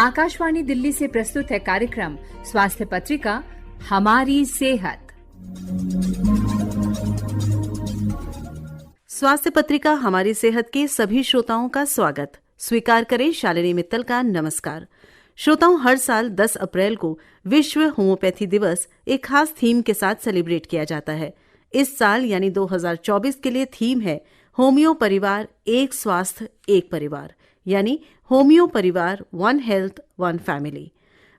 आकाशवाणी दिल्ली से प्रस्तुत है कार्यक्रम स्वास्थ्य पत्रिका हमारी सेहत। स्वास्थ्य पत्रिका हमारी सेहत के सभी श्रोताओं का स्वागत। स्वीकार करें शालिनी मित्तल का नमस्कार। श्रोताओं, हर साल 10 अप्रैल को विश्व होम्योपैथी दिवस एक खास थीम के साथ सेलिब्रेट किया जाता है। इस साल यानी 2024 के लिए थीम है होम्यो परिवार एक स्वास्थ्य एक परिवार, यानी होम्यो परिवार वन हेल्थ वन फैमिली।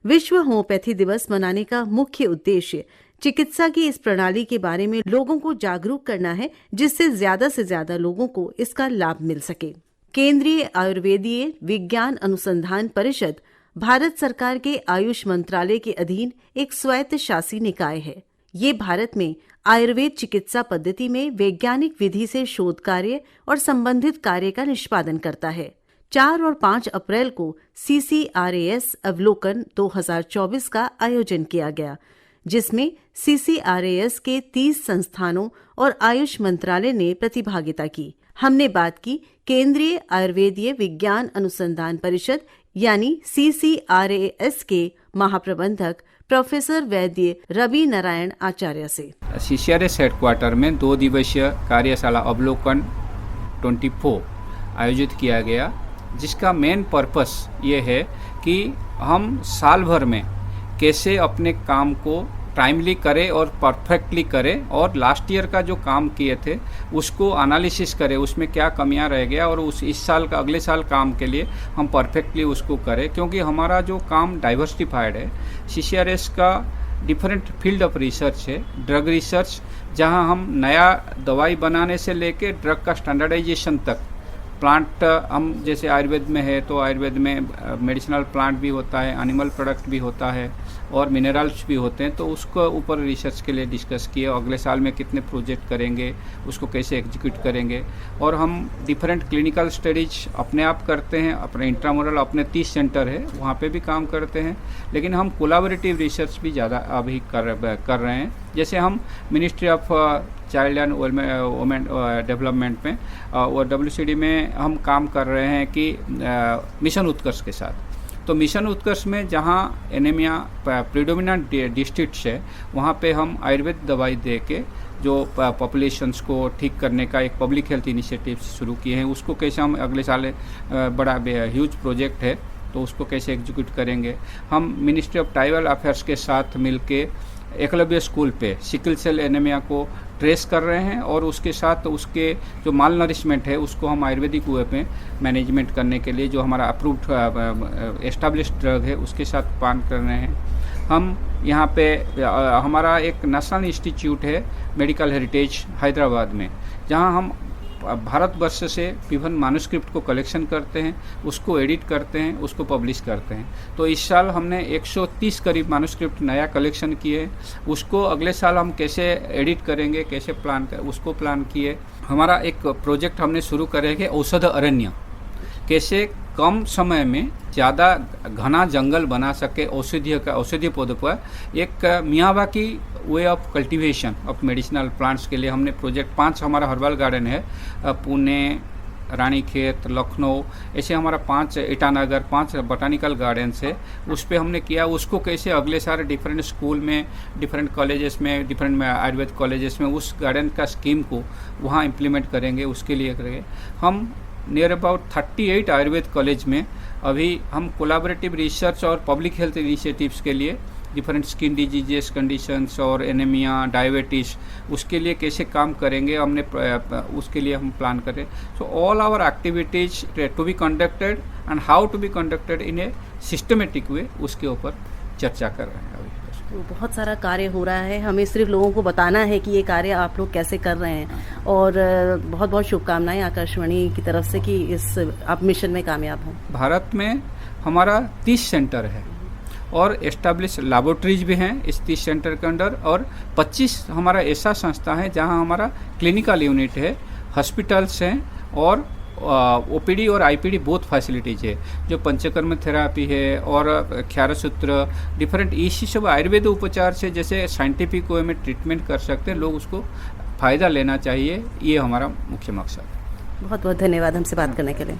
विश्व होम्योपैथी दिवस मनाने का मुख्य उद्देश्य चिकित्सा की इस प्रणाली के बारे में लोगों को जागरूक करना है, जिससे ज्यादा से ज्यादा लोगों को इसका लाभ मिल सके। केंद्रीय आयुर्वेदीय विज्ञान अनुसंधान परिषद भारत सरकार के आयुष मंत्रालय के अधीन एक स्वायत्त शासी निकाय है। ये भारत में आयुर्वेद चिकित्सा पद्धति में वैज्ञानिक विधि से शोध कार्य और संबंधित कार्य का निष्पादन करता है। 4 और 5 अप्रैल को CCRAS अवलोकन 2024 का आयोजन किया गया, जिसमें CCRAS के 30 संस्थानों और आयुष मंत्रालय ने प्रतिभागिता की। हमने बात की केंद्रीय आयुर्वेदीय विज्ञान अनुसंधान परिषद यानी CCRAS के महाप्रबंधक प्रोफेसर वैद्य रवि नारायण आचार्य से। CCRAS हेडक्वार्टर में 2 दिवसीय कार्यशाला अवलोकन 24 आयोजित किया गया, जिसका मेन पर्पस ये है कि हम साल भर में कैसे अपने काम को टाइमली करें और परफेक्टली करें, और लास्ट ईयर का जो काम किए थे उसको एनालिसिस करें, उसमें क्या कमियां रह गया और इस साल का अगले साल काम के लिए हम परफेक्टली उसको करें। क्योंकि हमारा जो काम डाइवर्सिफाइड है, CCRAS का डिफरेंट फील्ड ऑफ रिसर्च है। ड्रग रिसर्च, जहां हम नया दवाई बनाने से लेके ड्रग का स्टैंडर्डाइजेशन तक, प्लांट हम जैसे आयुर्वेद में है तो आयुर्वेद में मेडिसिनल प्लांट भी होता है, एनिमल प्रोडक्ट भी होता है और मिनरल्स भी होते हैं, तो उसको ऊपर रिसर्च के लिए डिस्कस किए। अगले साल में कितने प्रोजेक्ट करेंगे, उसको कैसे एग्जीक्यूट करेंगे। और हम डिफरेंट क्लिनिकल स्टडीज अपने आप करते हैं, अपने इंट्रामुरल अपने 30 सेंटर है वहाँ पे भी काम करते हैं, लेकिन हम कोलैबोरेटिव रिसर्च भी ज़्यादा अभी कर रहे हैं। जैसे हम ministry of child and women development में और WCD में हम काम कर रहे हैं कि मिशन उत्कर्ष के साथ। तो मिशन उत्कर्ष में जहाँ एनीमिया प्रीडोमिनेंट डिस्ट्रिक्ट्स है, वहाँ पे हम आयुर्वेद दवाई दे के जो पॉपुलेशंस को ठीक करने का एक पब्लिक हेल्थ इनिशिएटिव शुरू किए हैं, उसको कैसे हम अगले साल बड़ा ह्यूज प्रोजेक्ट है तो उसको कैसे एग्जीक्यूट करेंगे। हम मिनिस्ट्री ऑफ ट्राइबल अफेयर्स के साथ मिलके एकलव्य स्कूल पे सिकल सेल एनीमिया को ट्रेस कर रहे हैं, और उसके साथ उसके जो माल नरिशमेंट है उसको हम आयुर्वेदिक वे पे मैनेजमेंट करने के लिए जो हमारा अप्रूव्ड एस्टैब्लिश्ड ड्रग है उसके साथ पान कर रहे हैं। हम यहाँ पे हमारा एक नेशनल इंस्टीट्यूट है मेडिकल हेरिटेज हैदराबाद में, जहाँ हम भारतवर्ष से विभिन्न मैन्युस्क्रिप्ट को कलेक्शन करते हैं, उसको एडिट करते हैं, उसको पब्लिश करते हैं। तो इस साल हमने 130 करीब मैन्युस्क्रिप्ट नया कलेक्शन किए, उसको अगले साल हम कैसे एडिट करेंगे, कैसे उसको प्लान किए। हमारा एक प्रोजेक्ट हमने शुरू करेंगे औषध अरण्य, कैसे कम समय में ज़्यादा घना जंगल बना सके औषधीय पौधों पर। एक Miyawaki way of cultivation of medicinal plants के लिए हमने प्रोजेक्ट 5 हमारा हर्बल गार्डन है, पुणे, रानीखेत, लखनऊ, ऐसे हमारा 5 ईटानगर 5 बोटानिकल गार्डन्स है, उस पर हमने किया। उसको कैसे अगले सारे डिफरेंट स्कूल में, डिफरेंट कॉलेजेस में, डिफरेंट आयुर्वेद कॉलेजेस में उस गार्डन का स्कीम को वहाँ इम्प्लीमेंट करेंगे, उसके लिए करेंगे। हम नियर अबाउट 38 आयुर्वेद कॉलेज में अभी हम कोलैबोरेटिव रिसर्च और पब्लिक हेल्थ इनिशिएटिव्स के लिए डिफरेंट स्किन डिजीजेस कंडीशंस और एनीमिया, डायबिटीज़, उसके लिए कैसे काम करेंगे हमने उसके लिए हम प्लान करें। So all our activities to be conducted and how to be conducted in a systematic way, उसके ऊपर चर्चा कर रहे हैं अभी। बहुत सारा कार्य हो रहा है, हमें सिर्फ लोगों को बताना है कि ये कार्य आप लोग कैसे कर रहे हैं, और बहुत बहुत शुभकामनाएं आकाशवाणी की तरफ से कि इस आप मिशन में कामयाब हों। भारत में हमारा 30 सेंटर है और एस्टैब्लिश लैबोरेटरीज भी हैं इस 30 सेंटर के अंडर, और 25 हमारा ऐसा संस्था है जहां हमारा क्लिनिकल यूनिट है, हॉस्पिटल्स हैं और OPD और IPD बोथ फैसिलिटीज है, जो पंचकर्म थेरापी है और क्षारसूत्र, डिफरेंट इसी सब आयुर्वेद उपचार से जैसे साइंटिफिक वे में ट्रीटमेंट कर सकते हैं लोग, उसको फ़ायदा लेना चाहिए, ये हमारा मुख्य मकसद है। बहुत बहुत धन्यवाद हमसे बात करने के लिए।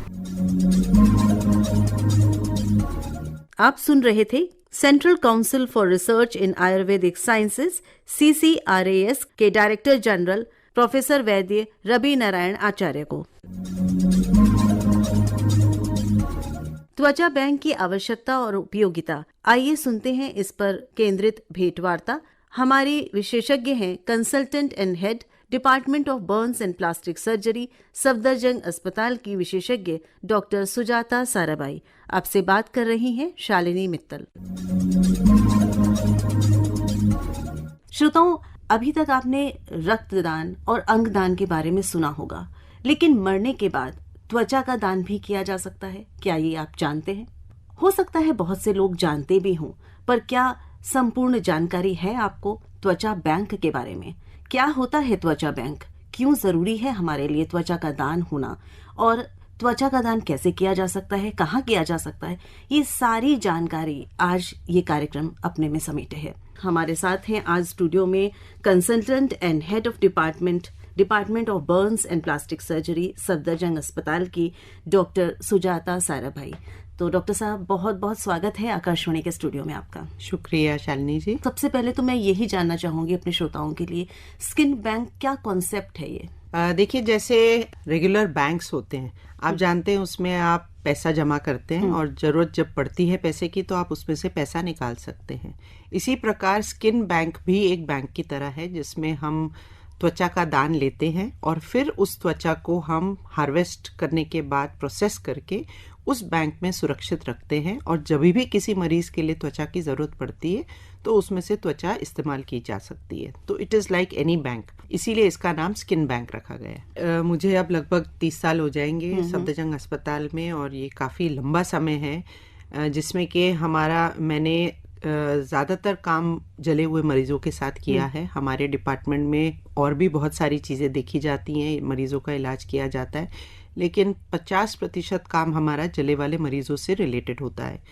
आप सुन रहे थे central council for research in Ayurvedic sciences CCRAS के डायरेक्टर जनरल प्रोफेसर वैद्य रवि नारायण आचार्य को। त्वचा बैंक की आवश्यकता और उपयोगिता, आइए सुनते हैं इस पर केंद्रित भेंटवार्ता। हमारी विशेषज्ञ हैं consultant and head department of Burns and plastic surgery, Safdarjung अस्पताल की विशेषज्ञ डॉक्टर सुजाता साराभाई। आपसे बात कर रही हैं शालिनी मित्तल। श्रोताओं, अभी तक आपने रक्तदान और अंगदान के बारे में सुना होगा, लेकिन मरने के बाद त्वचा का दान भी किया जा सकता है। क्या ये आप जानते हैं? हो सकता है बहुत से लोग जानते भी हों, पर क्या संपूर्ण जानकारी है आपको त्वचा बैंक के बारे में? क्या होता है त्वचा बैंक? क्यों जरूरी है हमारे लिए त्वचा का दान होना? और त्वचा का दान कैसे किया जा सकता है, कहाँ किया जा सकता है? ये सारी जानकारी आज ये कार्यक्रम अपने में समेटे है। हमारे साथ हैं आज स्टूडियो में consultant and head of department of Burns and plastic surgery, Safdarjung अस्पताल की डॉक्टर सुजाता साराभाई। तो डॉक्टर साहब, बहुत बहुत स्वागत है आकाशवाणी के स्टूडियो में आपका। शुक्रिया शालिनी जी। सबसे पहले तो मैं यही जानना चाहूंगी अपने श्रोताओं के लिए, स्किन बैंक क्या कॉन्सेप्ट है ये? देखिए, जैसे रेगुलर बैंक्स होते हैं, आप जानते हैं, उसमें आप पैसा जमा करते हैं और जरूरत जब पड़ती है पैसे की तो आप उसमें से पैसा निकाल सकते हैं। इसी प्रकार स्किन बैंक भी एक बैंक की तरह है, जिसमें हम त्वचा का दान लेते हैं और फिर उस त्वचा को हम हार्वेस्ट करने के बाद प्रोसेस करके उस बैंक में सुरक्षित रखते हैं, और जब भी किसी मरीज के लिए त्वचा की जरूरत पड़ती है तो उसमें से त्वचा इस्तेमाल की जा सकती है। तो it is like any bank, इसीलिए इसका नाम स्किन बैंक रखा गया है। मुझे अब लगभग 30 साल हो जाएंगे सफदरजंग अस्पताल में, और ये काफी लंबा समय है जिसमें कि मैंने ज़्यादातर काम जले हुए मरीजों के साथ किया है। हमारे डिपार्टमेंट में और भी बहुत सारी चीज़ें देखी जाती हैं, मरीजों का इलाज किया जाता है, लेकिन 50% काम हमारा जले वाले मरीजों से रिलेटेड होता है।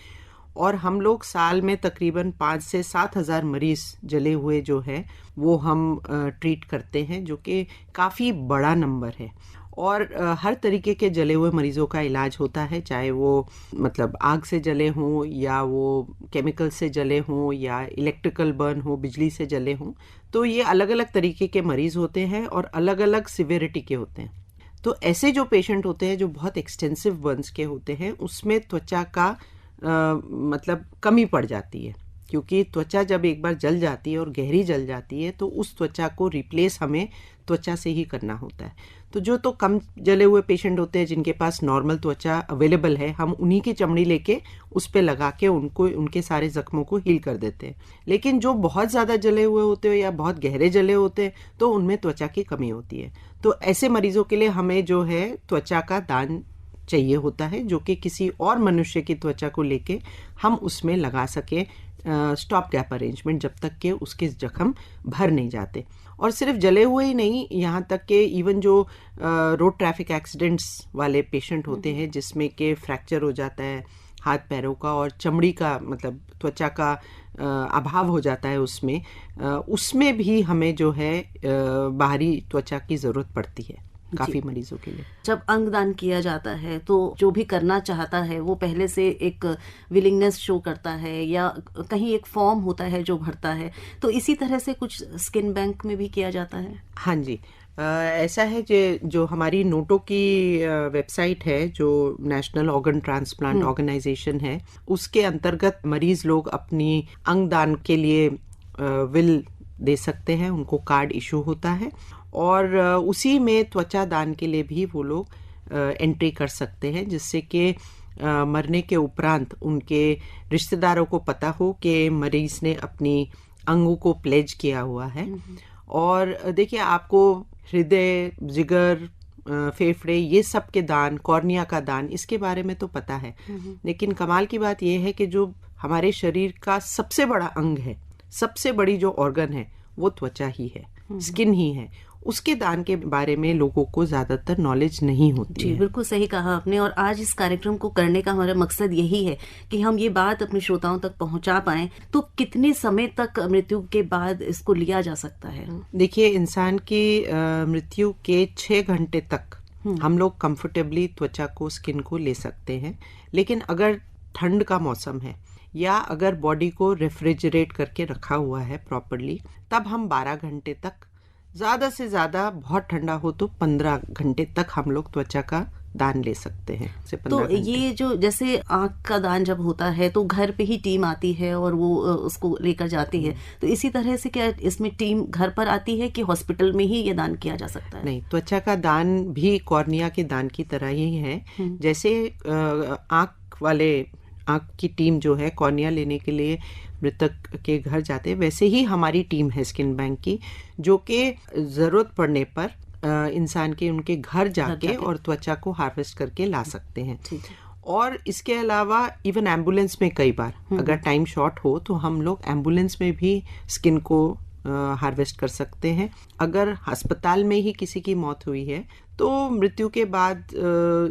और हम लोग साल में तकरीबन 5 से 7 हज़ार मरीज जले हुए जो है वो हम ट्रीट करते हैं, जो कि काफ़ी बड़ा नंबर है। और हर तरीके के जले हुए मरीजों का इलाज होता है, चाहे वो मतलब आग से जले हों या वो केमिकल से जले हों या इलेक्ट्रिकल बर्न हो, बिजली से जले हों। तो ये अलग अलग तरीके के मरीज होते हैं और अलग अलग सिवियरिटी के होते हैं। तो ऐसे जो पेशेंट होते हैं जो बहुत एक्सटेंसिव बर्न्स के होते हैं, उसमें त्वचा का मतलब कमी पड़ जाती है, क्योंकि त्वचा जब एक बार जल जाती है और गहरी जल जाती है तो उस त्वचा को रिप्लेस हमें त्वचा से ही करना होता है। तो जो तो कम जले हुए पेशेंट होते हैं जिनके पास नॉर्मल त्वचा अवेलेबल है, हम उन्हीं की चमड़ी लेके उस पे लगा के उनके सारे जख्मों को हील कर देते हैं। लेकिन जो बहुत ज़्यादा जले हुए होते हैं या बहुत गहरे जले होते हैं तो उनमें त्वचा की कमी होती है। तो ऐसे मरीजों के लिए हमें जो है त्वचा का दान चाहिए होता है, जो कि किसी और मनुष्य की त्वचा को लेके हम उसमें लगा सके स्टॉप गैप अरेंजमेंट, जब तक कि उसके जख्म भर नहीं जाते। और सिर्फ जले हुए ही नहीं, यहाँ तक कि इवन जो रोड ट्रैफिक एक्सीडेंट्स वाले पेशेंट होते हैं जिसमें कि फ्रैक्चर हो जाता है हाथ पैरों का और चमड़ी का मतलब त्वचा का अभाव हो जाता है, उसमें भी हमें जो है बाहरी त्वचा की ज़रूरत पड़ती है काफी मरीजों के लिए। जब अंगदान किया जाता है तो जो भी करना चाहता है वो पहले से एक विलिंगनेस शो करता है या कहीं एक फॉर्म होता है जो भरता है, तो इसी तरह से कुछ स्किन बैंक में भी किया जाता है? हाँ जी, ऐसा है जो हमारी नोटो की वेबसाइट है, जो नेशनल ऑर्गन ट्रांसप्लांट ऑर्गेनाइजेशन है, उसके अंतर्गत मरीज लोग अपनी अंगदान के लिए विल दे सकते हैं, उनको कार्ड इशू होता है और उसी में त्वचा दान के लिए भी वो लोग एंट्री कर सकते हैं, जिससे कि मरने के उपरांत उनके रिश्तेदारों को पता हो कि मरीज ने अपनी अंगों को प्लेज किया हुआ है। और देखिए, आपको हृदय, जिगर, फेफड़े, ये सब के दान, कॉर्निया का दान, इसके बारे में तो पता है, लेकिन कमाल की बात यह है कि जो हमारे शरीर का सबसे बड़ा अंग है, सबसे बड़ी जो ऑर्गन है, वो त्वचा ही है, स्किन ही है, उसके दान के बारे में लोगों को ज्यादातर नॉलेज नहीं होती है। बिल्कुल सही कहा आपने। और आज इस कार्यक्रम को करने का हमारा मकसद यही है कि हम ये बात अपने श्रोताओं तक पहुंचा पाएं। तो कितने समय तक मृत्यु के बाद इसको लिया जा सकता है? देखिए, इंसान की मृत्यु के 6 घंटे तक हम लोग कंफर्टेबली त्वचा को, स्किन को ले सकते हैं। लेकिन अगर ठंड का मौसम है या अगर बॉडी को रेफ्रिजरेट करके रखा हुआ है प्रॉपरली, तब हम 12 घंटे तक, ज़्यादा से ज़्यादा बहुत ठंडा हो तो 15 घंटे तक हम लोग त्वचा का दान ले सकते हैं। तो ये जो जैसे आंख का दान जब होता है तो घर पे ही टीम आती है और वो उसको लेकर जाती है, तो इसी तरह से क्या इसमें टीम घर पर आती है कि हॉस्पिटल में ही ये दान किया जा सकता है? नहीं, त्वचा का दान भी कॉर्निया के दान की तरह ही है। जैसे आंख की टीम जो है कॉर्निया लेने के लिए मृतक के घर जाते हैं, वैसे ही हमारी टीम है स्किन बैंक की, जो कि ज़रूरत पड़ने पर इंसान के उनके घर जाके और त्वचा को हार्वेस्ट करके ला सकते हैं। और इसके अलावा इवन एम्बुलेंस में कई बार अगर टाइम शॉर्ट हो तो हम लोग एम्बुलेंस में भी स्किन को हार्वेस्ट कर सकते हैं। अगर अस्पताल में ही किसी की मौत हुई है तो मृत्यु के बाद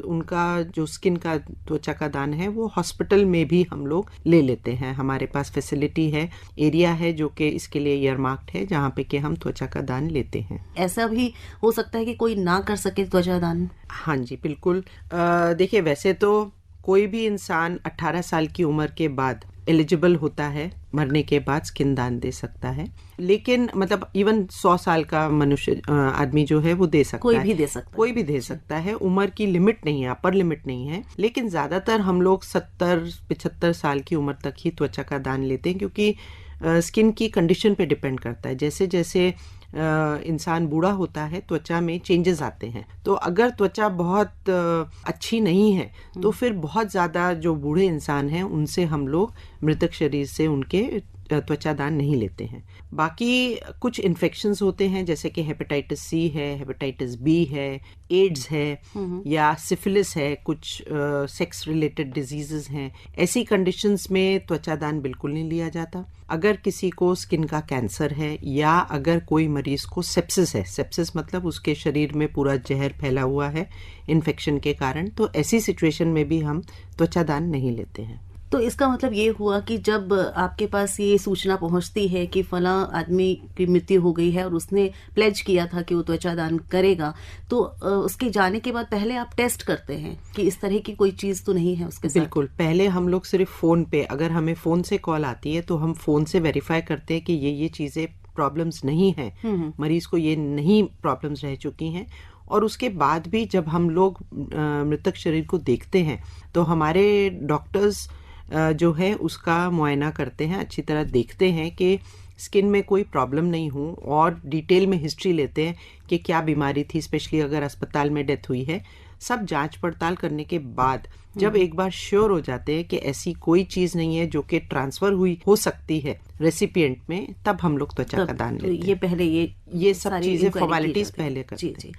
उनका जो स्किन का त्वचा का दान है वो हॉस्पिटल में भी हम लोग ले लेते हैं। हमारे पास फैसिलिटी है, एरिया है जो कि इसके लिए ईयरमार्क्ड है, जहाँ पे कि हम त्वचा का दान लेते हैं। ऐसा भी हो सकता है कि कोई ना कर सके त्वचा दान? हाँ जी, बिल्कुल। देखिए, वैसे तो कोई भी इंसान 18 साल की उम्र के बाद एलिजिबल होता है, मरने के बाद स्किन दान दे सकता है, लेकिन मतलब इवन 100 साल का मनुष्य आदमी जो है वो दे सकता है, कोई भी दे सकता है। उम्र की लिमिट नहीं है, अपर लिमिट नहीं है, लेकिन ज्यादातर हम लोग 70-75 साल की उम्र तक ही त्वचा का दान लेते हैं, क्योंकि स्किन की कंडीशन पे डिपेंड करता है। जैसे जैसे इंसान बूढ़ा होता है त्वचा में चेंजेस आते हैं, तो अगर त्वचा बहुत अच्छी नहीं है तो फिर बहुत ज़्यादा जो बूढ़े इंसान हैं उनसे हम लोग मृतक शरीर से उनके त्वचा दान नहीं लेते हैं। बाकी कुछ इन्फेक्शंस होते हैं, जैसे कि हेपेटाइटिस सी है, हेपेटाइटिस बी है, एड्स है या सिफिलिस है, कुछ सेक्स रिलेटेड डिजीजेस हैं। ऐसी कंडीशंस में त्वचा दान बिल्कुल नहीं लिया जाता। अगर किसी को स्किन का कैंसर है या अगर कोई मरीज को सेप्सिस है, सेप्सिस मतलब उसके शरीर में पूरा जहर फैला हुआ है इन्फेक्शन के कारण, तो ऐसी सिचुएशन में भी हम त्वचा दान नहीं लेते हैं। तो इसका मतलब ये हुआ कि जब आपके पास ये सूचना पहुंचती है कि फला आदमी की मृत्यु हो गई है और उसने प्लेज किया था कि वो त्वचा दान करेगा, तो उसके जाने के बाद पहले आप टेस्ट करते हैं कि इस तरह की कोई चीज़ तो नहीं है उसके साथ? बिल्कुल, पहले हम लोग सिर्फ फ़ोन पे, अगर हमें फ़ोन से कॉल आती है तो हम फ़ोन से वेरीफाई करते हैं कि ये चीज़ें प्रॉब्लम्स नहीं हैं, मरीज को ये नहीं प्रॉब्लम्स रह चुकी हैं। और उसके बाद भी जब हम लोग मृतक शरीर को देखते हैं तो हमारे डॉक्टर्स जो है उसका मुआयना करते हैं, अच्छी तरह देखते हैं कि स्किन में कोई प्रॉब्लम नहीं हो, और डिटेल में हिस्ट्री लेते हैं कि क्या बीमारी थी, स्पेशली अगर अस्पताल में डेथ हुई है। सब जांच पड़ताल करने के बाद जब एक बार श्योर हो जाते हैं कि ऐसी कोई चीज नहीं है जो कि ट्रांसफर हुई हो सकती है रेसिपिएंट में, तब हम लोग त्वचा का दान लेते हैं। ये पहले ये सब चीजें फॉर्मेलिटीज पहले करते हैं। जी।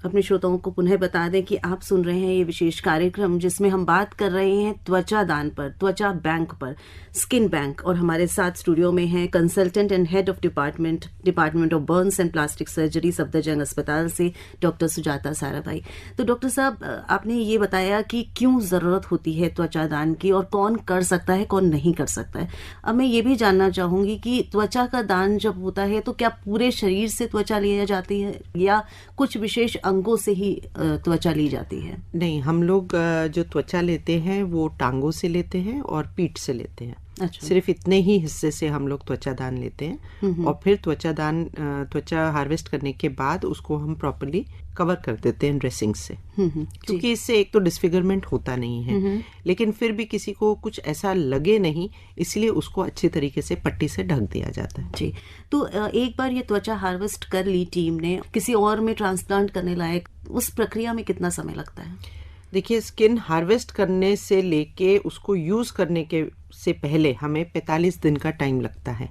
अपने श्रोताओं को पुनः बता दें कि आप सुन रहे हैं ये विशेष कार्यक्रम जिसमें हम बात कर रहे हैं त्वचा दान पर, त्वचा बैंक पर, स्किन बैंक। और हमारे साथ स्टूडियो में हैं consultant and head of department of Burns and plastic surgery Safdarjung अस्पताल से डॉक्टर सुजाता साराभाई। तो डॉक्टर साहब, आपने ये बताया कि क्यों ज़रूरत होती है त्वचा दान की और कौन कर सकता है, कौन नहीं कर सकता है। अब मैं ये भी जानना चाहूँगी कि त्वचा का दान जब होता है तो क्या पूरे शरीर से त्वचा लिया जाती है या कुछ विशेष अंगों से ही त्वचा ली जाती है? नहीं, हम लोग जो त्वचा लेते हैं वो टांगों से लेते हैं और पीठ से लेते हैं। अच्छा। सिर्फ इतने ही हिस्से से हम लोग त्वचा दान लेते हैं और फिर त्वचा हार्वेस्ट करने के बाद उसको हम प्रॉपर्ली कवर कर देते हैं ड्रेसिंग से, क्योंकि इससे एक तो डिस्फिगरमेंट होता नहीं है, लेकिन फिर भी किसी को कुछ ऐसा लगे नहीं, इसलिए उसको अच्छी तरीके से पट्टी से ढक दिया जाता है। जी। तो एक बार ये त्वचा हार्वेस्ट कर ली टीम ने, किसी और में ट्रांसप्लांट करने लायक, उस प्रक्रिया में कितना समय लगता है? देखिए, स्किन हार्वेस्ट करने से लेके उसको यूज करने के से पहले हमें 45 दिन का टाइम लगता है,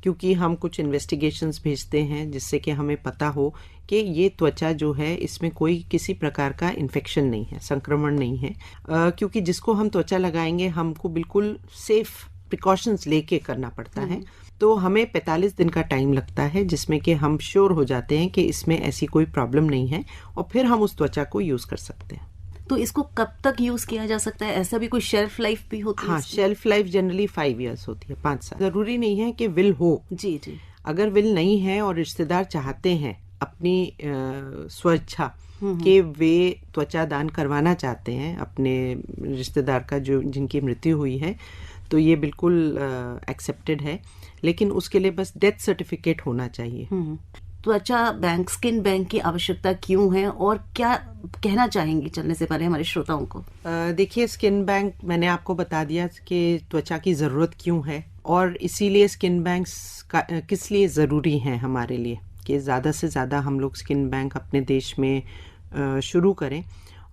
क्योंकि हम कुछ इन्वेस्टिगेशंस भेजते हैं जिससे कि हमें पता हो कि ये त्वचा जो है इसमें कोई किसी प्रकार का इन्फेक्शन नहीं है, संक्रमण नहीं है, क्योंकि जिसको हम त्वचा लगाएंगे हमको बिल्कुल सेफ प्रिकॉशंस लेके करना पड़ता है। तो हमें 45 दिन का टाइम लगता है जिसमें कि हम श्योर हो जाते हैं कि इसमें ऐसी कोई प्रॉब्लम नहीं है और फिर हम उस त्वचा को यूज कर सकते हैं। तो इसको कब तक यूज किया जा सकता है? ऐसा भी कोई शेल्फ लाइफ भी होती है? हाँ, शेल्फ लाइफ जनरली 5 years होती है, 5 साल। जरूरी नहीं है कि विल हो। जी। अगर विल नहीं है और रिश्तेदार चाहते हैं अपनी स्वेच्छा कि वे त्वचा दान करवाना चाहते हैं अपने रिश्तेदार का जो जिनकी मृत्यु हुई है, तो ये बिल्कुल एक्सेप्टेड है, लेकिन उसके लिए बस डेथ सर्टिफिकेट होना चाहिए। त्वचा बैंक, स्किन बैंक की आवश्यकता क्यों है और क्या कहना चाहेंगी चलने से पहले हमारे श्रोताओं को? देखिए, स्किन बैंक मैंने आपको बता दिया कि त्वचा की ज़रूरत क्यों है, और इसीलिए स्किन बैंक्स किस लिए ज़रूरी हैं हमारे लिए, कि ज़्यादा से ज़्यादा हम लोग स्किन बैंक अपने देश में शुरू करें।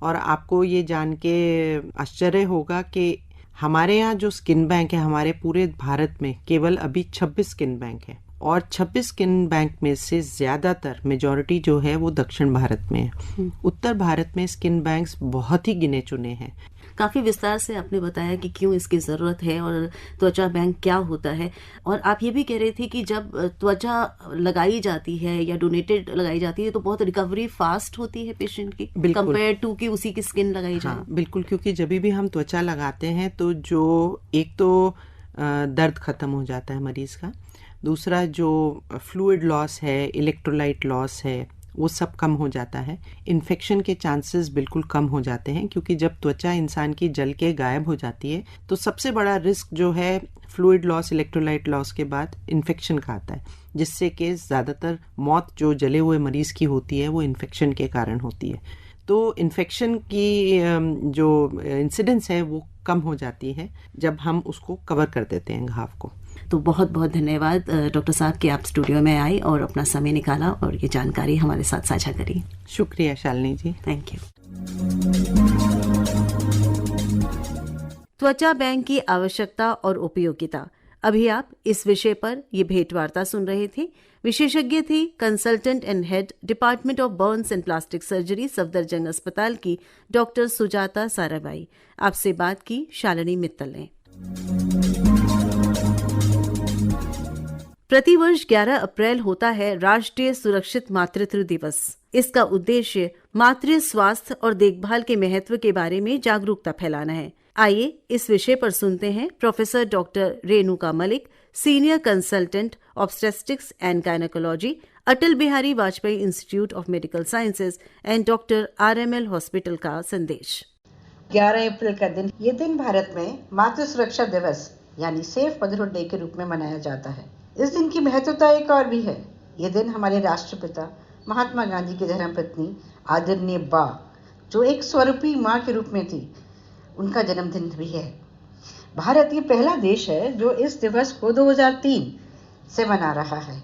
और आपको ये जान के आश्चर्य होगा कि हमारे यहाँ जो स्किन बैंक है, हमारे पूरे भारत में केवल अभी 26 स्किन बैंक है, और 26 स्किन बैंक में से ज़्यादातर मेजॉरिटी जो है वो दक्षिण भारत में है। उत्तर भारत में स्किन बैंक्स बहुत ही गिने चुने हैं। काफ़ी विस्तार से आपने बताया कि क्यों इसकी ज़रूरत है और त्वचा बैंक क्या होता है। और आप ये भी कह रहे थे कि जब त्वचा लगाई जाती है या डोनेटेड लगाई जाती है तो बहुत रिकवरी फास्ट होती है पेशेंट की, कंपेयर टू कि उसी की स्किन लगाई जाए। हाँ, बिल्कुल, क्योंकि जब भी हम त्वचा लगाते हैं तो जो एक तो दर्द ख़त्म हो जाता है मरीज़ का, दूसरा जो फ्लूइड लॉस है, इलेक्ट्रोलाइट लॉस है, वो सब कम हो जाता है। इन्फेक्शन के चांसेस बिल्कुल कम हो जाते हैं, क्योंकि जब त्वचा इंसान की जल के गायब हो जाती है तो सबसे बड़ा रिस्क जो है फ्लूइड लॉस, इलेक्ट्रोलाइट लॉस के बाद इन्फेक्शन का आता है, जिससे कि ज़्यादातर मौत जो जले हुए मरीज़ की होती है वो इन्फेक्शन के कारण होती है। तो इन्फेक्शन की जो इंसिडेंस है वो कम हो जाती है जब हम उसको कवर कर देते हैं घाव को। तो बहुत बहुत धन्यवाद डॉक्टर साहब कि आप स्टूडियो में आए और अपना समय निकाला और ये जानकारी हमारे साथ साझा करी। शुक्रिया शालिनी जी, थैंक यू। त्वचा बैंक की आवश्यकता और उपयोगिता, अभी आप इस विषय पर ये भेंटवार्ता सुन रहे थे। विशेषज्ञ थी consultant and head department of Burns and plastic surgery Safdarjung अस्पताल की डॉक्टर सुजाता साराभाई। आपसे बात की शालिनी मित्तल ने। प्रतिवर्ष 11 अप्रैल होता है राष्ट्रीय सुरक्षित मातृत्व दिवस। इसका उद्देश्य मातृ स्वास्थ्य और देखभाल के महत्व के बारे में जागरूकता फैलाना है। आइए इस विषय पर सुनते हैं professor doctor Renuka Malik, senior consultant obstetrics and gynaecology, Atal Bihari Vajpayee institute of medical sciences and doctor RML hospital का संदेश। 11 अप्रैल का दिन, ये दिन भारत में मातृ सुरक्षा दिवस यानी सेफ मदरहुड डे के रूप में मनाया जाता है। इस दिन की महत्वता एक और भी है। ये दिन हमारे राष्ट्रपिता महात्मा गांधी की धर्मपत्नी आदरणीय बा, जो एक स्वरूपी माँ के रूप में थी, उनका जन्मदिन भी है। भारत ये पहला देश है जो इस दिवस को 2003 से मना रहा है।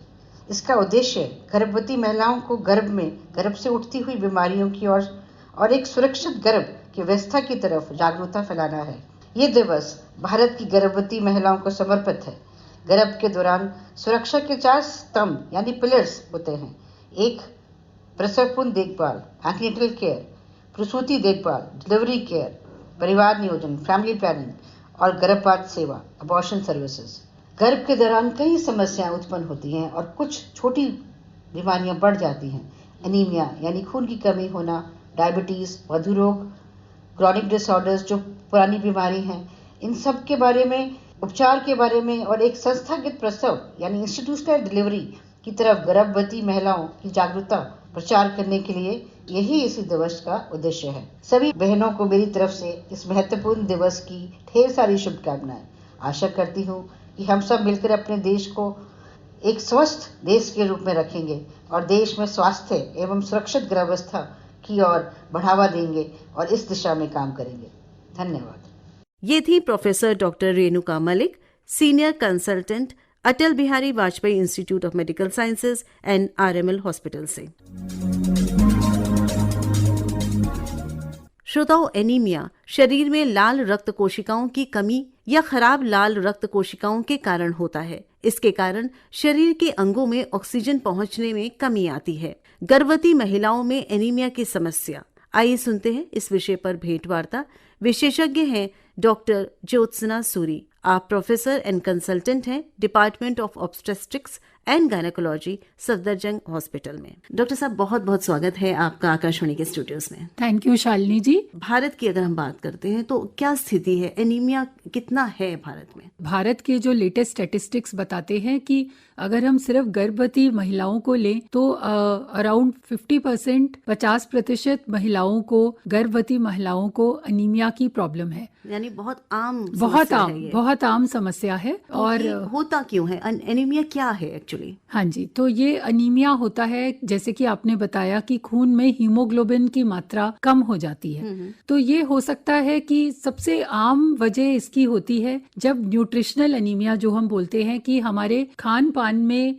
इसका उद्देश्य गर्भवती महिलाओं को गर्भ से उठती हुई बीमारियों की और एक सुरक्षित गर्भ की व्यवस्था की तरफ जागरूकता फैलाना है। ये दिवस भारत की गर्भवती महिलाओं को समर्पित है। गर्भ के दौरान सुरक्षा के 4 स्तंभ यानी पिलर्स होते हैं। एक, प्रसवपूर्व देखभाल, एंटीनेटल केयर, प्रसूति देखभाल, डिलीवरी केयर, परिवार नियोजन, फैमिली प्लानिंग और गर्भपात सेवा, अबॉर्शन सर्विसेज। गर्भ के दौरान कई समस्याएं उत्पन्न होती हैं और कुछ छोटी बीमारियां बढ़ जाती हैं। एनीमिया यानी खून की कमी होना, डायबिटीज, मधुरोग, क्रॉनिक डिसऑर्डर्स जो पुरानी बीमारी हैं, इन सब के बारे में, उपचार के बारे में और एक संस्थागत प्रसव यानी इंस्टीट्यूशनल डिलीवरी की तरफ गर्भवती महिलाओं की जागरूकता प्रचार करने के लिए यही इसी दिवस का उद्देश्य है। सभी बहनों को मेरी तरफ से इस महत्वपूर्ण दिवस की ढेर सारी शुभकामनाएं। आशा करती हूँ कि हम सब मिलकर अपने देश को एक स्वस्थ देश के रूप में रखेंगे और देश में स्वास्थ्य एवं सुरक्षित गर्भावस्था की ओर बढ़ावा देंगे और इस दिशा में काम करेंगे। धन्यवाद। ये थी professor doctor Renuka Malik, senior consultant, Atal Bihari Vajpayee institute of medical sciences and RML hospital से। श्रोताओं, एनीमिया शरीर में लाल रक्त कोशिकाओं की कमी या खराब लाल रक्त कोशिकाओं के कारण होता है। इसके कारण शरीर के अंगों में ऑक्सीजन पहुंचने में कमी आती है। गर्भवती महिलाओं में एनीमिया की समस्या। आइए सुनते हैं इस विषय पर भेंटवार्ता। विशेषज्ञ हैं डॉक्टर ज्योत्सना सूरी। आप प्रोफेसर एंड कंसल्टेंट हैं department of obstetrics and gynaecology Safdarjung hospital में। डॉक्टर साहब, बहुत बहुत स्वागत है आपका आकाशवाणी के स्टूडियोज में। थैंक यू शालिनी जी। भारत की अगर हम बात करते हैं तो क्या स्थिति है, एनीमिया कितना है भारत में? भारत के जो लेटेस्ट स्टैटिस्टिक्स बताते हैं कि अगर हम सिर्फ गर्भवती महिलाओं को लें तो अराउंड 50%, 50% महिलाओं को, गर्भवती महिलाओं को अनीमिया की प्रॉब्लम है। यानी बहुत आम समस्या है। तो और होता क्यों है? एनीमिया क्या है एक्चुअली? हाँ जी, तो ये अनीमिया होता है जैसे कि आपने बताया कि खून में हीमोग्लोबिन की मात्रा कम हो जाती है। तो ये हो सकता है कि सबसे आम वजह इसकी होती है जब न्यूट्रिशनल अनीमिया, जो हम बोलते हैं कि हमारे खान पान में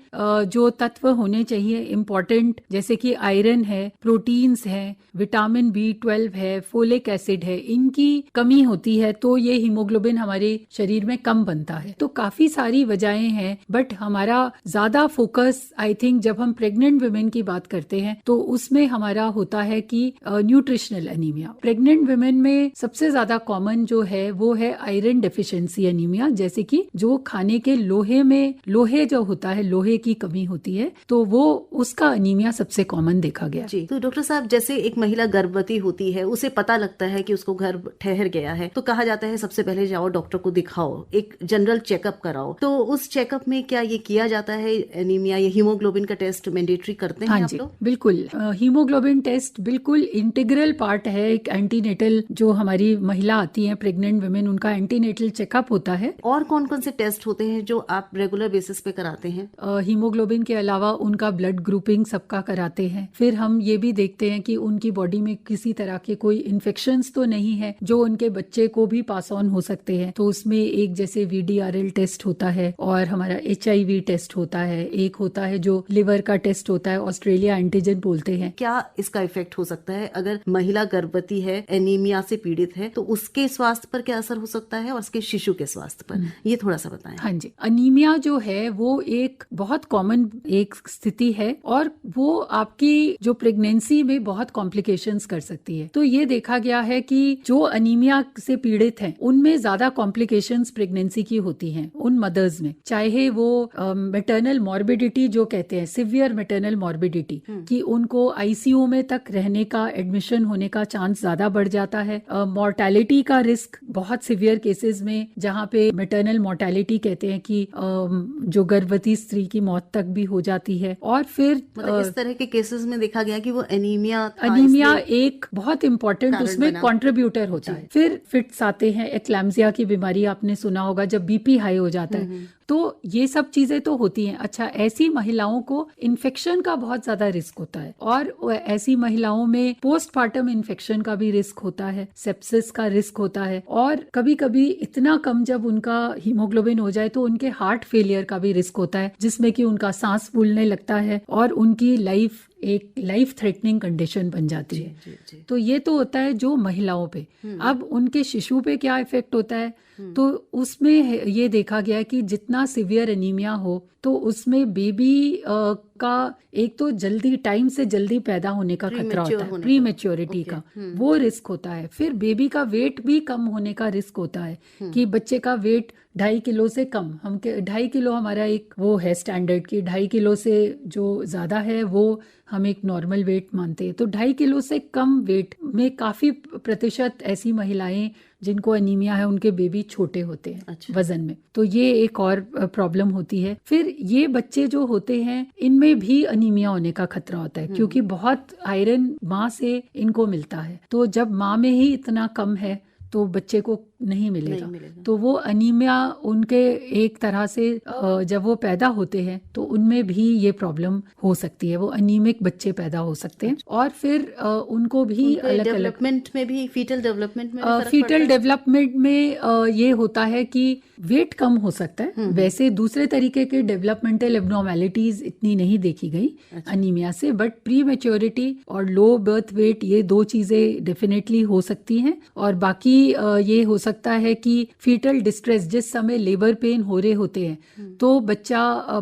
जो तत्व होने चाहिए इम्पोर्टेंट, जैसे कि आयरन है, प्रोटीन्स है, विटामिन B12 है, फोलिक एसिड है, इनकी कमी होती है तो ये हीमोग्लोबिन हमारे शरीर में कम बनता है। तो काफी सारी वजहें हैं, बट हमारा ज्यादा फोकस आई थिंक जब हम प्रेग्नेंट वुमेन की बात करते हैं तो उसमें हमारा होता है कि न्यूट्रिशनल अनीमिया। प्रेग्नेंट वुमेन में सबसे ज्यादा कॉमन जो है वो है आयरन डेफिशिएंसी अनीमिया, जैसे कि जो खाने के लोहे जो होता है, लोहे की कमी होती है, तो वो उसका अनीमिया सबसे कॉमन देखा गया। जी, तो डॉक्टर साहब, जैसे एक महिला गर्भवती होती है, उसे पता लगता है कि उसको गर्भ ठहर गया है, तो कहा जाता है सबसे पहले जाओ डॉक्टर को दिखाओ, एक जनरल चेकअप कराओ। तो उस चेकअप में क्या ये किया जाता है, एनीमिया या हीमोग्लोबिन का टेस्ट मैंडेटरी करते हैं आप लोग? बिल्कुल, हीमोग्लोबिन टेस्ट बिल्कुल इंटीग्रल पार्ट है एक एंटीनेटल, जो हमारी महिला आती है प्रेग्नेंट वुमेन, उनका एंटीनेटल चेकअप होता है। और कौन कौन से टेस्ट होते हैं जो आप रेगुलर बेसिस पे कराते हैं? हीमोग्लोबिन के अलावा उनका ब्लड ग्रुपिंग सबका कराते हैं। फिर हम ये भी देखते हैं कि उनकी बॉडी में किसी तरह के कोई इन्फेक्शंस तो नहीं है जो उनके बच्चे को भी पास ऑन हो सकते हैं। तो उसमें एक जैसे VDRL टेस्ट होता है और हमारा HIV टेस्ट होता है, एक होता है जो लिवर का टेस्ट होता है, ऑस्ट्रेलिया एंटीजन बोलते हैं। क्या इसका इफेक्ट हो सकता है अगर महिला गर्भवती है, एनीमिया से पीड़ित है, तो उसके स्वास्थ्य पर क्या असर हो सकता है और उसके शिशु के स्वास्थ्य पर, ये थोड़ा सा बताएं। हाँ जी, अनीमिया जो है वो एक बहुत कॉमन एक स्थिति है और वो आपकी जो प्रेगनेंसी में बहुत कॉम्प्लिकेशंस कर सकती है। तो ये देखा गया है कि जो अनीमिया से पीड़ित हैं उनमें ज्यादा कॉम्प्लिकेशंस प्रेगनेंसी की होती हैं उन मदर्स में, चाहे वो मैटरनल मॉर्बिडिटी जो कहते हैं, सिवियर मैटरनल मॉर्बिडिटी, कि उनको ICU में तक रहने का, एडमिशन होने का चांस ज्यादा बढ़ जाता है। मॉर्टेलिटी का रिस्क बहुत सिवियर केसेस में, जहाँ पे मैटरनल मॉर्टेलिटी कहते हैं कि जो गर्भवती स्त्री की मौत तक भी हो जाती है। और फिर मतलब इस तरह के केसेस में देखा गया कि वो एनीमिया एक बहुत इंपॉर्टेंट उसमें कंट्रीब्यूटर होता है। फिर फिट्स आते हैं, एक्लैम्सिया की बीमारी आपने सुना होगा, जब BP हाई हो जाता है, तो ये सब चीजें तो होती हैं। अच्छा, ऐसी महिलाओं को इन्फेक्शन का बहुत ज्यादा रिस्क होता है और ऐसी महिलाओं में पोस्टपार्टम इन्फेक्शन का भी रिस्क होता है, सेप्सिस का रिस्क होता है, और कभी कभी इतना कम जब उनका हीमोग्लोबिन हो जाए तो उनके हार्ट फेलियर का भी रिस्क होता है, जिसमें कि उनका सांस फूलने लगता है और उनकी लाइफ थ्रेटनिंग कंडीशन बन जाती है। जी। तो ये तो होता है जो महिलाओं पे। अब उनके शिशु पे क्या इफेक्ट होता है, तो उसमें ये देखा गया है कि जितना सिवियर एनीमिया हो तो उसमें बेबी का एक तो टाइम से जल्दी पैदा होने का खतरा होता है, प्री मैच्योरिटी का वो रिस्क होता है। फिर बेबी का वेट भी कम होने का रिस्क होता है कि बच्चे का वेट 2.5 किलो से कम, हम 2.5 किलो हमारा एक वो है स्टैंडर्ड की, 2.5 किलो से जो ज्यादा है वो हम एक नॉर्मल वेट मानते हैं। तो 2.5 किलो से कम वेट में काफी प्रतिशत ऐसी महिलाएं जिनको अनीमिया है उनके बेबी छोटे होते हैं वजन में, तो ये एक और प्रॉब्लम होती है। फिर ये बच्चे जो होते हैं इनमें भी अनीमिया होने का खतरा होता है क्योंकि बहुत आयरन माँ से इनको मिलता है, तो जब माँ में ही इतना कम है तो बच्चे को नहीं मिलेगा। तो वो अनीमिया उनके एक तरह से जब वो पैदा होते हैं तो उनमें भी ये प्रॉब्लम हो सकती है, वो अनीमिक बच्चे पैदा हो सकते हैं। और फिर उनको भी अलग डेवलपमेंट में भी, फीटल डेवलपमेंट में ये होता है कि वेट कम हो सकता है। वैसे दूसरे तरीके के डेवलपमेंटल एब्नॉर्मेलिटीज इतनी नहीं देखी गई अनीमिया से, बट प्री मैच्योरिटी और लो बर्थ वेट ये 2 चीजें डेफिनेटली हो सकती हैं। और बाकी ये हो सकता है कि फीटल डिस्ट्रेस, जिस समय लेबर पेन हो रहे होते हैं तो बच्चा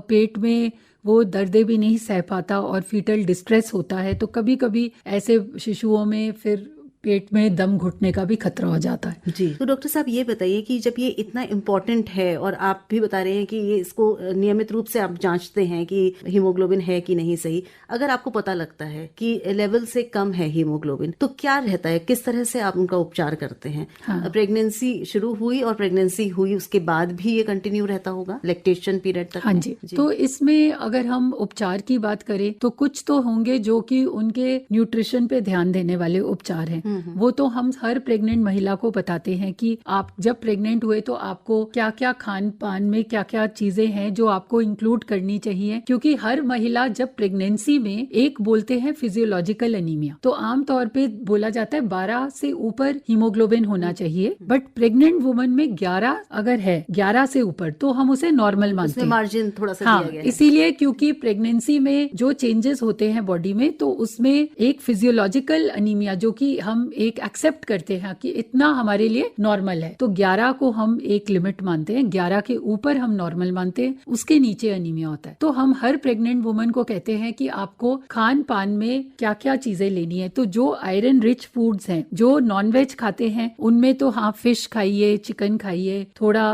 पेट में वो दर्द भी नहीं सह पाता और फीटल डिस्ट्रेस होता है, तो कभी कभी ऐसे शिशुओं में फिर पेट में दम घुटने का भी खतरा हो जाता है। जी, तो डॉक्टर साहब ये बताइए कि जब ये इतना इम्पोर्टेंट है और आप भी बता रहे हैं कि ये इसको नियमित रूप से आप जांचते हैं कि हीमोग्लोबिन है कि नहीं सही, अगर आपको पता लगता है कि लेवल से कम है हीमोग्लोबिन, तो क्या रहता है, किस तरह से आप उनका उपचार करते हैं? हाँ। प्रेगनेंसी शुरू हुई और प्रेगनेंसी हुई उसके बाद भी ये कंटिन्यू रहता होगा लैक्टेशन पीरियड तक? हाँ जी। तो इसमें अगर हम उपचार की बात करें तो कुछ तो होंगे जो कि उनके न्यूट्रिशन पे ध्यान देने वाले उपचार हैं। वो तो हम हर प्रेग्नेंट महिला को बताते हैं कि आप जब प्रेग्नेंट हुए तो आपको क्या क्या खान पान में क्या क्या चीजें हैं जो आपको इंक्लूड करनी चाहिए, क्योंकि हर महिला जब प्रेगनेंसी में एक बोलते हैं फिजियोलॉजिकल एनीमिया, तो आमतौर पे बोला जाता है 12 से ऊपर हीमोग्लोबिन होना चाहिए, बट प्रेग्नेंट वुमन में 11 अगर है 11 से ऊपर तो हम उसे नॉर्मल मानते हैं। मार्जिन थोड़ा सा हाँ, दिया गया है। इसीलिए क्योंकि प्रेगनेंसी में जो चेंजेस होते हैं बॉडी में, तो उसमें एक फिजियोलॉजिकल अनीमिया जो कि हम एक एक्सेप्ट करते हैं कि इतना हमारे लिए नॉर्मल है, तो 11 को हम एक लिमिट मानते हैं, 11 के ऊपर हम नॉर्मल मानते हैं, उसके नीचे अनीमिया होता है। तो हम हर प्रेग्नेंट वुमन को कहते हैं कि आपको खान पान में क्या क्या चीजें लेनी है। तो जो आयरन रिच फूड्स हैं, जो नॉनवेज खाते हैं उनमें तो हाँ फिश खाइए, चिकन खाइए, थोड़ा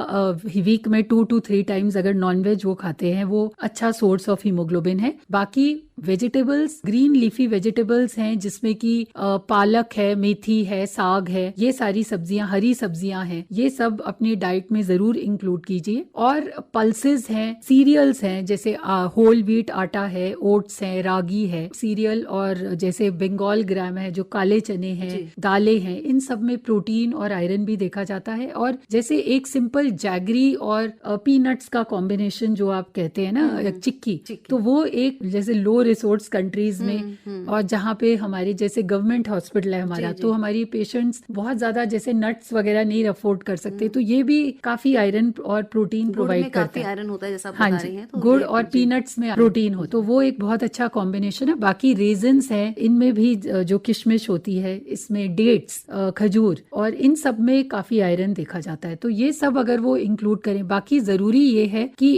वीक में 2 to 3 टाइम्स अगर नॉनवेज वो खाते हैं, वो अच्छा सोर्स ऑफ हीमोग्लोबिन है। बाकी वेजिटेबल्स, ग्रीन लीफी वेजिटेबल्स हैं जिसमें कि पालक है, मेथी है, साग है, ये सारी सब्जियां, हरी सब्जियां हैं, ये सब अपनी डाइट में जरूर इंक्लूड कीजिए। और पल्सेस हैं, सीरियल्स हैं, जैसे होल व्हीट आटा है, ओट्स है, रागी है, सीरियल, और जैसे बंगाल ग्राम है, जो काले चने हैं, दालें हैं, इन सब में प्रोटीन और आयरन भी देखा जाता है। और जैसे एक सिंपल जैगरी और पीनट्स का कॉम्बिनेशन जो आप कहते हैं ना, चिक्की, तो वो एक जैसे लो रिसोर्स कंट्रीज में और जहाँ पे हमारे जैसे गवर्नमेंट हॉस्पिटल है हमारा, तो हमारी पेशेंट्स बहुत ज्यादा जैसे नट्स वगैरह नहीं अफोर्ड कर सकते, तो ये भी काफी आयरन और प्रोटीन प्रोवाइड करता है। आयरन होता है जैसा आप हाँ बता जी, रही हैं, तो गुड़ और पीनट्स में प्रोटीन हो, तो वो एक बहुत अच्छा कॉम्बिनेशन है। बाकी रेजन्स है, इनमें भी जो किशमिश होती है, इसमें डेट्स, खजूर, और इन सब में काफी आयरन देखा जाता है। तो ये सब अगर वो इंक्लूड करें, बाकी जरूरी ये है कि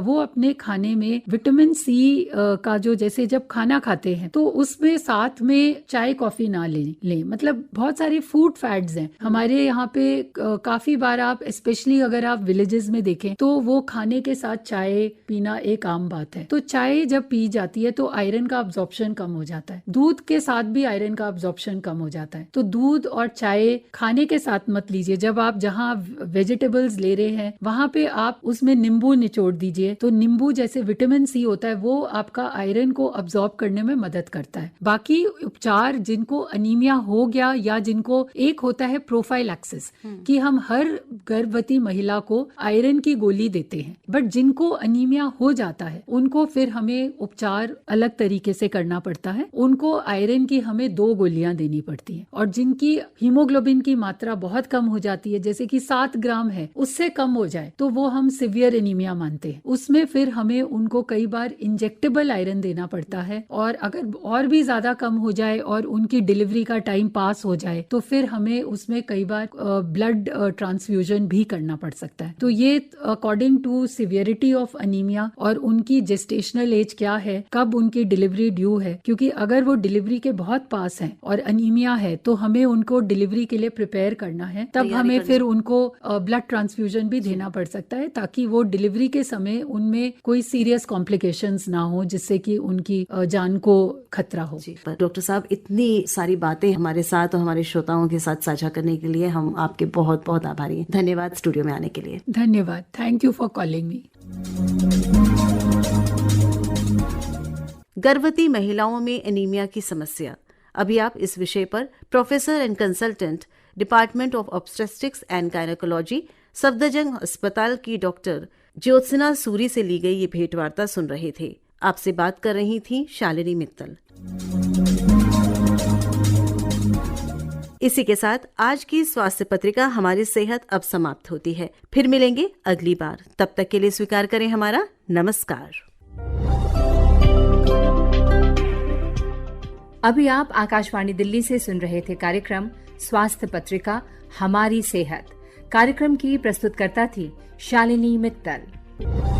वो अपने खाने में विटामिन सी का जो, जैसे जब खाना खाते हैं तो उसमें साथ में चाय कॉफी ना लें। मतलब बहुत सारे फूड फैट्स हैं हमारे यहाँ पे, काफी बार आप स्पेशली अगर आप विलेजेस में देखें तो वो खाने के साथ चाय पीना एक आम बात है। तो चाय जब पी जाती है तो आयरन का अब्जॉर्प्शन कम हो जाता है, दूध के साथ भी आयरन का अब्जॉर्प्शन कम हो जाता है। तो दूध और चाय खाने के साथ मत लीजिए। जब आप जहाँ वेजिटेबल्स ले रहे हैं वहां पे आप उसमें नींबू निचोड़ दीजिए, तो नींबू जैसे विटामिन सी होता है वो आपका आयरन को अब्सॉर्ब करने में मदद करता है। बाकी उपचार जिनको अनीमिया हो गया, या जिनको एक होता है प्रोफाइलैक्सिस कि हम हर गर्भवती महिला को आयरन की गोली देते हैं, बट जिनको अनीमिया हो जाता है उनको फिर हमें उपचार अलग तरीके से करना पड़ता है। उनको आयरन की हमें 2 गोलियां देनी पड़ती हैं। और जिनकी हीमोग्लोबिन की मात्रा बहुत कम हो जाती है, जैसे कि 7 ग्राम है, उससे कम हो जाए तो वो हम सिवियर एनीमिया मानते हैं। उसमें फिर हमें उनको कई बार इंजेक्टेबल आयरन देना पड़ता है, और अगर और भी ज्यादा कम हो जाए और उनकी डिलीवरी का टाइम पास हो जाए तो फिर हमें उसमें कई बार ब्लड ट्रांसफ्यूजन भी करना पड़ सकता है। तो ये according to severity of anaemia और उनकी जेस्टेशनल एज क्या है, कब उनकी डिलीवरी ड्यू है, क्योंकि अगर वो डिलीवरी के बहुत पास है और अनीमिया है तो हमें उनको डिलीवरी के लिए प्रिपेयर करना है, तब हमें फिर उनको ब्लड ट्रांसफ्यूजन भी देना पड़ सकता है, ताकि वो डिलीवरी के समय उनमें कोई सीरियस कॉम्प्लिकेशंस ना हो जिससे कि उनकी जान को खतरा हो। डॉक्टर साहब, इतनी सारी बातें हमारे साथ और हमारे श्रोताओं के साथ साझा करने के लिए हम आपके बहुत बहुत आभारी हैं। धन्यवाद स्टूडियो में आने के लिए। धन्यवाद, thank you for calling me. गर्भवती महिलाओं में एनीमिया की समस्या, अभी आप इस विषय पर professor and consultant department of obstetrics and gynaecology, Safdarjung अस्पताल की डॉक्टर ज्योत्सना सूरी से ली गई ये भेंटवार्ता सुन रहे थे। आपसे बात कर रही थी शालिनी मित्तल। इसी के साथ आज की स्वास्थ्य पत्रिका हमारी सेहत अब समाप्त होती है। फिर मिलेंगे अगली बार, तब तक के लिए स्वीकार करें हमारा नमस्कार। अभी आप आकाशवाणी दिल्ली से सुन रहे थे कार्यक्रम स्वास्थ्य पत्रिका हमारी सेहत। कार्यक्रम की प्रस्तुतकर्ता थी शालिनी मित्तल।